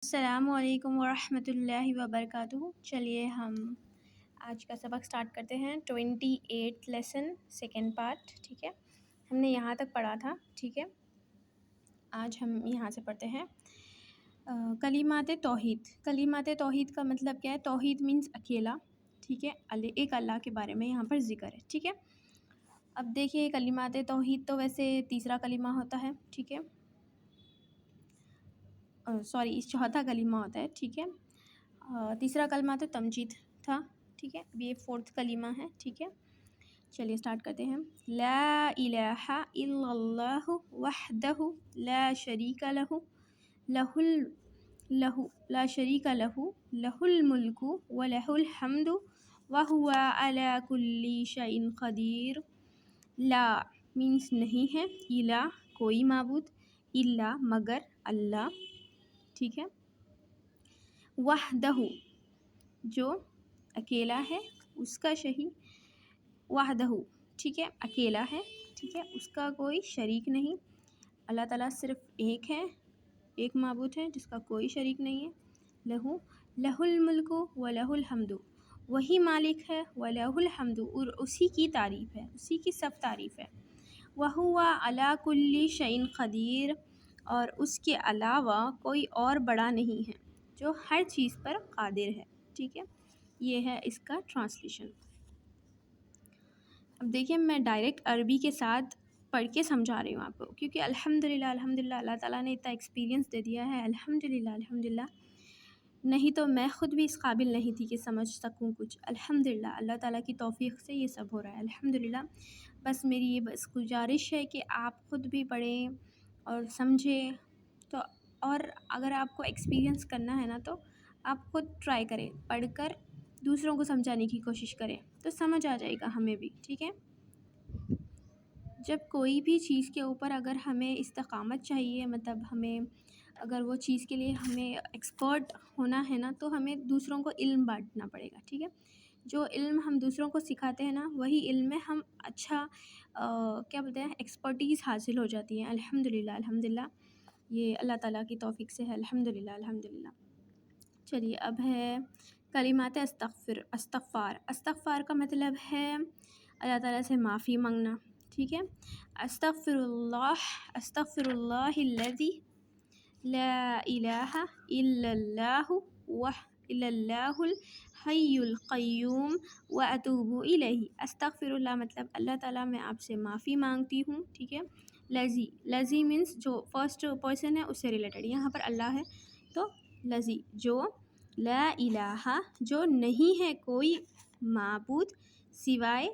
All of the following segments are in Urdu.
السلام علیکم ورحمۃ اللہ وبرکاتہ۔ چلیے ہم آج کا سبق سٹارٹ کرتے ہیں۔ 28 لیسن سیکنڈ پارٹ، ٹھیک ہے، ہم نے یہاں تک پڑھا تھا، ٹھیک ہے۔ آج ہم یہاں سے پڑھتے ہیں کلمات توحید۔ کلمات توحید کا مطلب کیا ہے؟ توحید مینس اکیلا، ٹھیک ہے، ایک اللہ کے بارے میں یہاں پر ذکر ہے، ٹھیک ہے۔ اب دیکھیے کلمات توحید تو ویسے تیسرا کلمہ ہوتا ہے، ٹھیک ہے، سوری چوتھا کلمہ ہوتا ہے، ٹھیک ہے۔ تیسرا کلمہ تو تمجید تھا، ٹھیک ہے، اب یہ فورتھ کلمہ ہے، ٹھیک ہے۔ چلیے سٹارٹ کرتے ہیں۔ لا الہ الا اللہ وحدہ لا شریک لہ لا شریک لہ لہ الملک ولہ الحمد وہو علی کل شیء قدیر۔ لا مینس نہیں ہے، الہ کوئی معبود، الا مگر اللہ، ٹھیک ہے۔ وحدہ جو اکیلا ہے، اس کا شہی، وحدہ ٹھیک ہے، اکیلا ہے، ٹھیک ہے، اس کا کوئی شریک نہیں۔ اللہ تعالیٰ صرف ایک ہے، ایک معبود ہے جس کا کوئی شریک نہیں ہے۔ لہ الملک و لہ الحمد، وہی مالک ہے، و لہ الحمد اور اسی کی تعریف ہے، اسی کی سب تعریف ہے۔ وہو علی کل شیء قدیر، اور اس کے علاوہ کوئی اور بڑا نہیں ہے جو ہر چیز پر قادر ہے، ٹھیک ہے۔ یہ ہے اس کا ٹرانسلیشن۔ اب دیکھیں میں ڈائریکٹ عربی کے ساتھ پڑھ کے سمجھا رہی ہوں آپ کو، کیونکہ الحمدللہ اللہ تعالیٰ نے اتنا ایکسپیرینس دے دیا ہے، الحمدللہ، نہیں تو میں خود بھی اس قابل نہیں تھی کہ سمجھ سکوں کچھ۔ الحمدللہ اللہ تعالیٰ کی توفیق سے یہ سب ہو رہا ہے، الحمدللہ۔ بس میری یہ بس گزارش ہے کہ آپ خود بھی پڑھیں اور سمجھیں، تو اور اگر آپ کو ایکسپیرینس کرنا ہے نا تو آپ خود ٹرائی کریں، پڑھ کر دوسروں کو سمجھانے کی کوشش کریں تو سمجھ آ جائے گا ہمیں بھی، ٹھیک ہے۔ جب کوئی بھی چیز کے اوپر اگر ہمیں استقامت چاہیے، مطلب ہمیں اگر وہ چیز کے لیے ہمیں ایکسپرٹ ہونا ہے نا، تو ہمیں دوسروں کو علم بانٹنا پڑے گا، ٹھیک ہے۔ جو علم ہم دوسروں کو سکھاتے ہیں نا، وہی علم میں ہم اچھا کیا بولتے ہیں، ایکسپرٹیز حاصل ہو جاتی ہیں، الحمدللہ۔ یہ اللہ تعالیٰ کی توفیق سے ہے، الحمدللہ۔ چلیے اب ہے کلمات استغفار کا مطلب ہے اللہ تعالیٰ سے معافی مانگنا، ٹھیک ہے۔ استغفر اللہ الذی لا الہ الا اللہ الحی القیوم واتوب الیہ۔ استغفر اللہ مطلب اللہ تعالیٰ میں آپ سے معافی مانگتی ہوں، ٹھیک ہے۔ لذی مینس جو فرسٹ پرسن ہے اس سے ریلیٹڈ، یہاں پر اللہ ہے تو لذی جو، لا الہ جو نہیں ہے کوئی معبود سوائے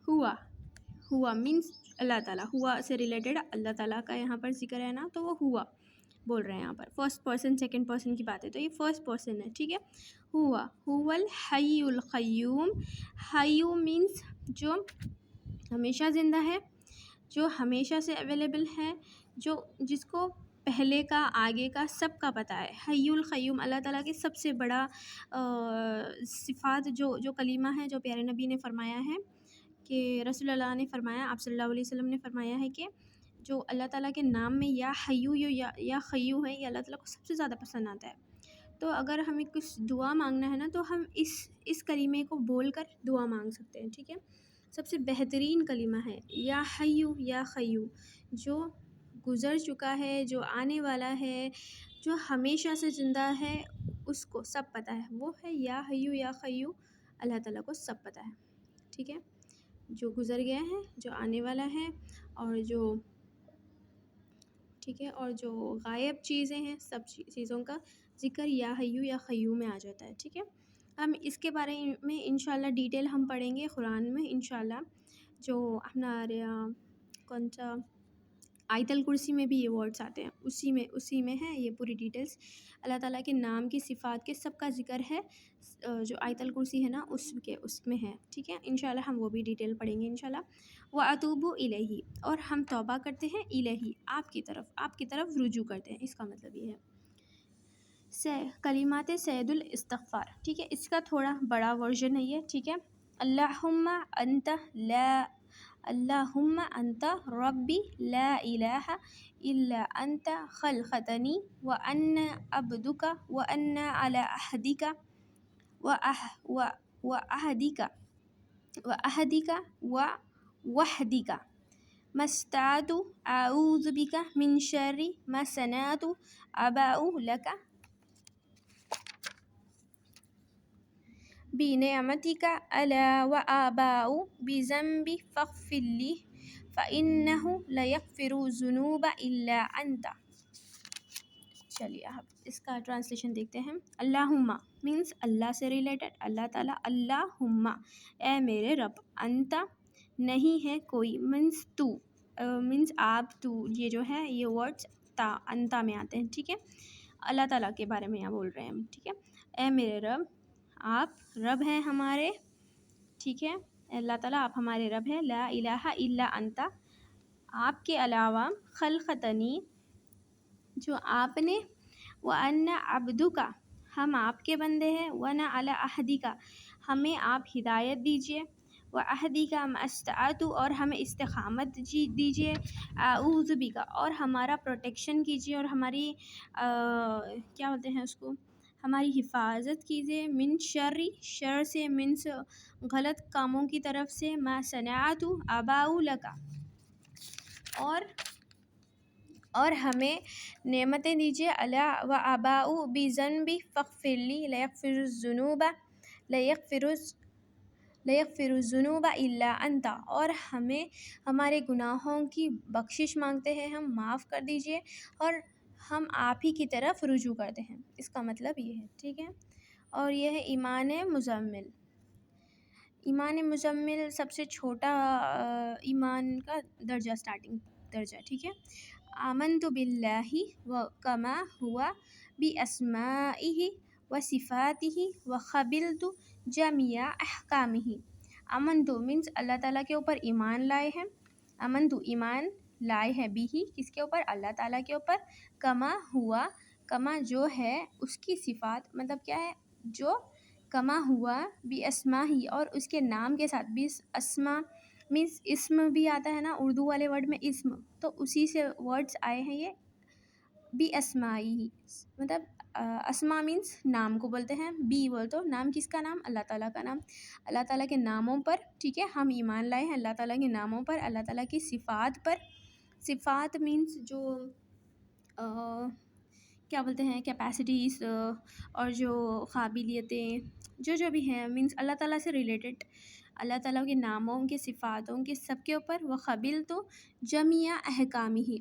ہوا مینس اللہ تعالیٰ، ہوا سے ریلیٹڈ اللہ تعالیٰ کا یہاں پر ذکر ہے نا، تو وہ ہوا بول رہے ہیں یہاں پر، فرسٹ پرسن سیکنڈ پرسن کی بات ہے تو یہ فرسٹ پرسن ہے، ٹھیک ہے۔ ہوا الحی القیوم، حی مینس جو ہمیشہ زندہ ہے، جو ہمیشہ سے اویلیبل ہے، جو جس کو پہلے کا آگے کا سب کا پتہ ہے۔ حی القیوم اللہ تعالیٰ کے سب سے بڑا صفات جو کلمہ ہے، جو پیارے نبی نے فرمایا ہے کہ رسول اللہ نے فرمایا، آپ صلی اللہ علیہ وسلم نے فرمایا ہے کہ جو اللہ تعالیٰ کے نام میں یا حیو یا خیو ہے، یہ اللہ تعالیٰ کو سب سے زیادہ پسند آتا ہے۔ تو اگر ہمیں کچھ دعا مانگنا ہے نا، تو ہم اس کلمے کو بول کر دعا مانگ سکتے ہیں، ٹھیک ہے۔ سب سے بہترین کلمہ ہے یا حیو یا خیو، جو گزر چکا ہے، جو آنے والا ہے، جو ہمیشہ سے زندہ ہے، اس کو سب پتہ ہے، وہ ہے یا حیو یا خیو، اللہ تعالیٰ کو سب پتہ ہے، ٹھیک ہے۔ جو گزر گیا ہے، جو آنے والا ہے، اور جو ٹھیک ہے، اور جو غائب چیزیں ہیں، سب چیزوں کا ذکر یا حیو یا خیو میں آ جاتا ہے، ٹھیک ہے۔ ہم اس کے بارے میں انشاءاللہ ڈیٹیل ہم پڑھیں گے قرآن میں انشاءاللہ، جو ہمارے کون سا آیت الکرسی میں بھی یہ ورڈز آتے ہیں، اسی میں ہے یہ پوری ڈیٹیلز، اللہ تعالیٰ کے نام کی صفات کے سب کا ذکر ہے، جو آیت الکرسی ہے نا اس میں ہے، ٹھیک ہے۔ انشاءاللہ ہم وہ بھی ڈیٹیل پڑھیں گے انشاءاللہ۔ وَأَتُوبُ إِلَيْهِ، اور ہم توبہ کرتے ہیں، الہی آپ کی طرف رجوع کرتے ہیں، اس کا مطلب یہ ہے۔ کلمات سید الاستغفار، ٹھیک ہے، اس کا تھوڑا بڑا ورژن ہے یہ، ٹھیک ہے۔ اللہم انت لا اللہم انت ربی لا الہ الا انت خلقتنی وانا عبدک وانا علی عہدک وعہدک ووحدک ما استطعت اعوذ بک من شر ما صنعت اباء لک بنعمتک علی واباء بذنبی فاغفر لی فانہ لا یغفر الذنوب الا انت۔ چلیے اب اس کا ٹرانسلیشن دیکھتے ہیں۔ اللہم مینس اللہ سے ریلیٹڈ، اللہ تعالیٰ، اللہم اے میرے رب، انت نہیں ہے کوئی، مینس تو، مینس آپ، تو، یہ جو ہے یہ ورڈس انتا میں آتے ہیں، ٹھیک ہے، اللہ تعالیٰ کے بارے میں یہاں بول رہے ہیں ہم، ٹھیک ہے۔ اے میرے رب، آپ رب ہیں ہمارے، ٹھیک ہے، اللہ تعالیٰ آپ ہمارے رب ہیں، لا الہ الا انت، آپ کے علاوہ، خلقتنی جو آپ نے، وَأَنَّ عَبْدُكَ ہم آپ کے بندے ہیں، وَأَنَا عَلَىٰ عَهْدِكَ ہمیں آپ ہدایت دیجیے، وَعَهْدِكَ مَا اسْتَطَعْتُ اور ہمیں استقامت دیجیے، أَعُوذُ بِكَ اور ہمارا پروٹیکشن کیجیے اور ہماری کیا بولتے ہیں اس کو، ہماری حفاظت کیجیے، من شر شر سے، منس غلط کاموں کی طرف سے، ما صنعت آباء لک اور ہمیں نعمتیں دیجیے، علی و آباء بذنبی فاغفر لی لا یغفر الذنوب الا انت اور ہمیں ہمارے گناہوں کی بخشش مانگتے ہیں، ہم معاف کر دیجیے اور ہم آپ ہی کی طرف رجوع کرتے ہیں، اس کا مطلب یہ ہے، ٹھیک ہے۔ اور یہ ہے ایمان مزمل۔ ایمان مزمل سب سے چھوٹا ایمان کا درجہ، سٹارٹنگ درجہ، ٹھیک ہے۔ آمنت باللہ کما ہوا باسمائہ وصفاتہ وقبلت جمیع احکامہ۔ آمنت مینس اللہ تعالیٰ کے اوپر ایمان لائے ہیں، آمنت ایمان لائے ہیں، بھی کس کے اوپر، اللہ تعالیٰ کے اوپر، کما ہوا کما جو ہے اس کی صفات، مطلب کیا ہے، جو کما ہوا باسمائہ اور اس کے نام کے ساتھ، اسما مینس اسم بھی آتا ہے نا اردو والے ورڈ میں، اسم تو اسی سے ورڈز آئے ہیں یہ، باسمائہ مطلب اسما مینس نام کو بولتے ہیں، بی بول تو نام، کس کا نام، اللہ تعالیٰ کا نام، اللہ تعالیٰ کے ناموں پر، ٹھیک ہے، ہم ایمان لائے ہیں اللہ تعالیٰ کے ناموں پر، اللہ تعالیٰ کی صفات پر، صفات مینس جو کیا بولتے ہیں، کیپیسٹیز اور جو قابلیتیں جو بھی ہیں، مینس اللہ تعالیٰ سے ریلیٹڈ، اللہ تعالیٰ کے ناموں کے، صفاتوں کے، سب کے اوپر، وقبلت جمیع احکامہ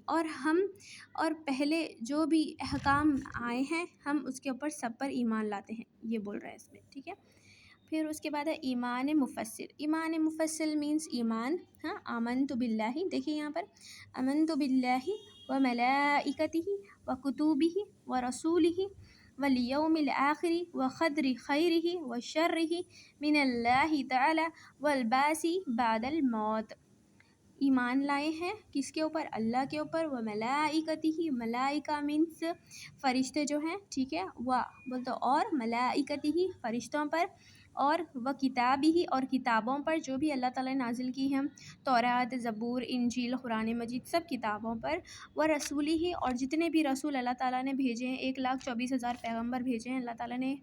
اور پہلے جو بھی احکام آئے ہیں ہم اس کے اوپر سب پر ایمان لاتے ہیں، یہ بول رہا ہے اس میں، ٹھیک ہے۔ پھر اس کے بعد ہے ایمان مفصل۔ ایمان مفصل مینس ایمان، ہاں، آمنت باللہ، دیکھیے یہاں پر، آمنت باللہ وملائکتہ وکتبہ ورسولہ والیوم الآخر وقدر خیرہ وشرہ من اللہ تعالی والبعث بعد الموت۔ ایمان لائے ہیں کس کے اوپر، اللہ کے اوپر، وملائکتہ ملائکہ مینس فرشتے جو ہیں، ٹھیک ہے، بول تو اور ملائکتہ فرشتوں پر، اور وہ کتابی اور کتابوں پر جو بھی اللہ تعالیٰ نے نازل کی ہیں، تورات، زبور، انجیل، قرآن مجید، سب کتابوں پر، وہ رسولی ہی اور جتنے بھی رسول اللہ تعالیٰ نے بھیجے ہیں، 1,24,000 پیغمبر بھیجے ہیں اللہ تعالیٰ نے،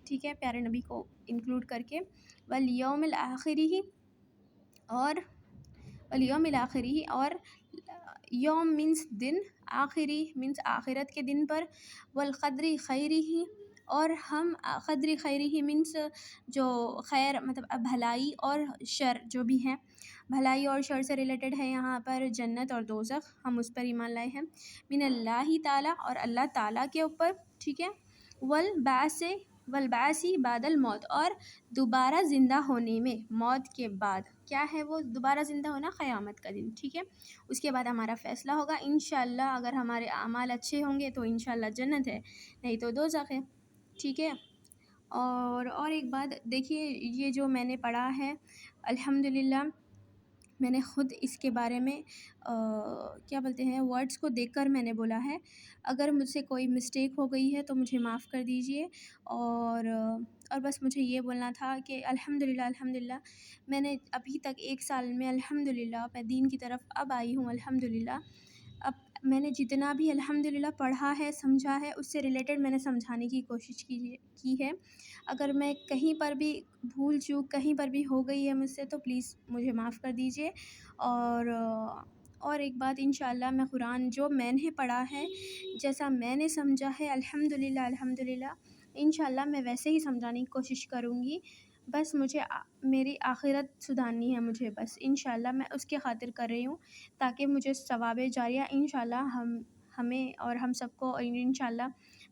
ٹھیک ہے، پیارے نبی کو انکلوڈ کر کے، والیوم الآخر ہی اور والیوم الآخر ہی اور یوم مینس دن، آخری مینس آخرت کے دن پر، والقدر خیری ہی اور ہم قدر خیری ہی مینس جو خیر مطلب بھلائی اور شر جو بھی ہیں، بھلائی اور شر سے ریلیٹڈ ہے یہاں پر جنت اور دوزخ، ہم اس پر ایمان لائے ہیں، من اللہ تعالیٰ اور اللہ تعالیٰ کے اوپر، ٹھیک ہے، والبعث بعد الموت اور دوبارہ زندہ ہونے میں، موت کے بعد کیا ہے وہ دوبارہ زندہ ہونا، قیامت کا دن، ٹھیک ہے، اس کے بعد ہمارا فیصلہ ہوگا انشاءاللہ، اگر ہمارے اعمال اچھے ہوں گے تو انشاءاللہ جنت ہے، نہیں تو دوزخ ہے، ٹھیک ہے۔ اور ایک بات دیکھیے، یہ جو میں نے پڑھا ہے الحمدللہ میں نے خود اس کے بارے میں کیا بولتے ہیں ورڈز کو دیکھ کر میں نے بولا ہے. اگر مجھ سے کوئی مسٹیک ہو گئی ہے تو مجھے معاف کر دیجیے. اور بس مجھے یہ بولنا تھا کہ الحمدللہ میں نے ابھی تک 1 سال میں الحمدللہ میں دین کی طرف اب آئی ہوں. الحمدللہ اب میں نے جتنا بھی الحمدللہ پڑھا ہے سمجھا ہے اس سے ریلیٹڈ میں نے سمجھانے کی کوشش کی ہے. اگر میں کہیں پر بھی بھول چوک کہیں پر بھی ہو گئی ہے مجھ سے تو پلیز مجھے معاف کر دیجیے. اور ایک بات انشاءاللہ میں قرآن جو میں نے پڑھا ہے جیسا میں نے سمجھا ہے الحمدللہ انشاءاللہ میں ویسے ہی سمجھانے کی کوشش کروں گی. بس مجھے میری آخرت سدھارنی ہے مجھے بس انشاءاللہ میں اس کی خاطر کر رہی ہوں تاکہ مجھے ثواب جاریہ انشاءاللہ ہمیں اور ہم سب کو انشاءاللہ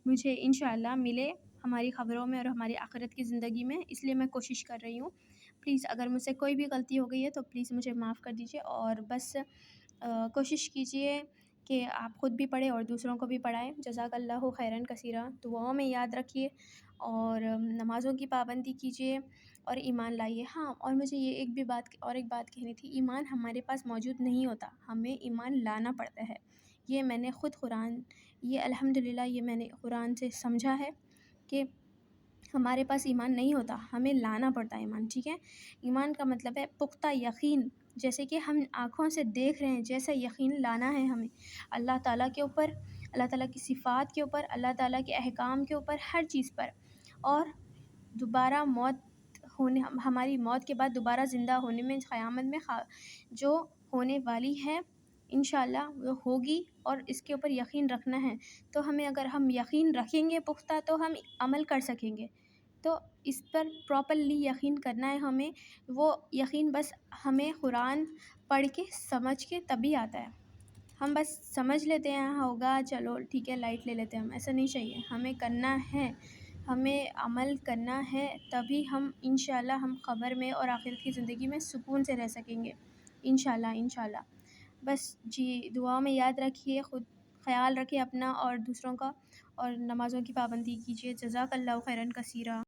مجھے انشاءاللہ ملے ہماری خبروں میں اور ہماری آخرت کی زندگی میں. اس لیے میں کوشش کر رہی ہوں. پلیز اگر مجھ سے کوئی بھی غلطی ہو گئی ہے تو پلیز مجھے معاف کر دیجیے. اور بس کوشش کیجیے کہ آپ خود بھی پڑھیں اور دوسروں کو بھی پڑھائیں. جزاک اللہ خیراً کثیرا. دعاؤں میں یاد رکھیے اور نمازوں کی پابندی کیجیے اور ایمان لائیے. ہاں اور مجھے یہ ایک بات کہنی تھی. ایمان ہمارے پاس موجود نہیں ہوتا, ہمیں ایمان لانا پڑتا ہے. یہ میں نے خود الحمدللہ یہ میں نے قرآن سے سمجھا ہے کہ ہمارے پاس ایمان نہیں ہوتا, ہمیں لانا پڑتا ہے ایمان. ٹھیک ہے, ایمان کا مطلب ہے پختہ یقین. جیسے کہ ہم آنکھوں سے دیکھ رہے ہیں جیسا یقین لانا ہے ہمیں اللہ تعالیٰ کے اوپر, اللہ تعالیٰ کی صفات کے اوپر, اللہ تعالیٰ کے احکام کے اوپر, ہر چیز پر. اور دوبارہ ہماری موت کے بعد دوبارہ زندہ ہونے میں قیامت میں جو ہونے والی ہے انشاءاللہ وہ ہوگی اور اس کے اوپر یقین رکھنا ہے. تو اگر ہم یقین رکھیں گے پختہ تو ہم عمل کر سکیں گے. تو اس پر پراپرلی یقین کرنا ہے ہمیں. وہ یقین بس ہمیں قرآن پڑھ کے سمجھ کے تبھی آتا ہے. ہم بس سمجھ لیتے ہیں ہوگا چلو ٹھیک ہے لائٹ لے لیتے ہیں, ہم ایسا نہیں چاہیے. ہمیں کرنا ہے, ہمیں عمل کرنا ہے, تبھی ہم انشاءاللہ ہم قبر میں اور آخرت کی زندگی میں سکون سے رہ سکیں گے انشاءاللہ. بس جی دعاؤں میں یاد رکھیے, خود خیال رکھیں اپنا اور دوسروں کا, اور نمازوں کی پابندی کیجیے. جزاک اللہ خیراً کثیرا.